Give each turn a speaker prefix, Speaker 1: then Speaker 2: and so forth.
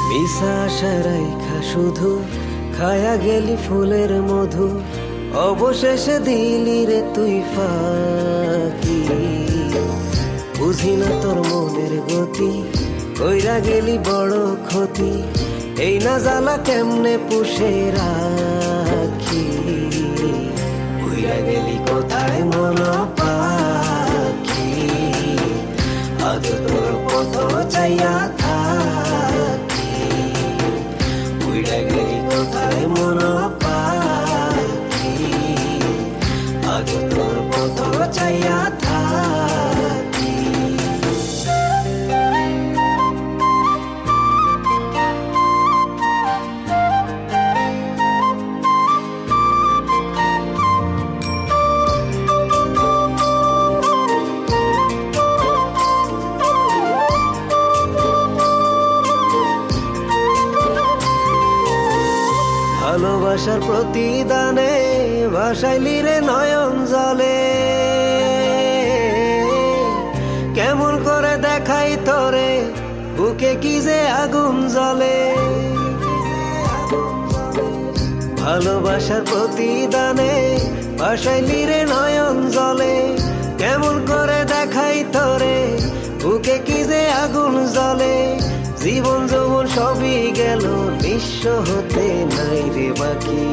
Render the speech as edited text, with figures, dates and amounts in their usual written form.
Speaker 1: মিশা আশা রাইখা শুধু খায়া গেলি ফুলের মধু, অবশেষে দিলি রে তুই ফাঁকি। বুঝি না তোর মনের গতি, কইরা গেলি বড় ক্ষতি, এই না জ্বালা কেমনে পুষে রাখি। কইরা গেলি কোথায় মন পাখি, আজ তোর পথ চাইয়া থাকি। কইরা গেলি কোথায় মন পাখি, আজ তোর পথ চাইয়া থাকি। ভালোবাসার প্রতিদানে ভাসাইলি রে নয়ন জলে, কেমন করে দেখাই তোরে বুকে কি যে আগুন জ্বলে। ভালোবাসার প্রতিদানে ভাসাইলি রে নয়ন জলে, কেমন করে দেখাই তোরে বুকে কি যে আগুন জ্বলে। জীবন যৌবন সবই গেল, নিঃস্ব হতে নাই রে বাকি।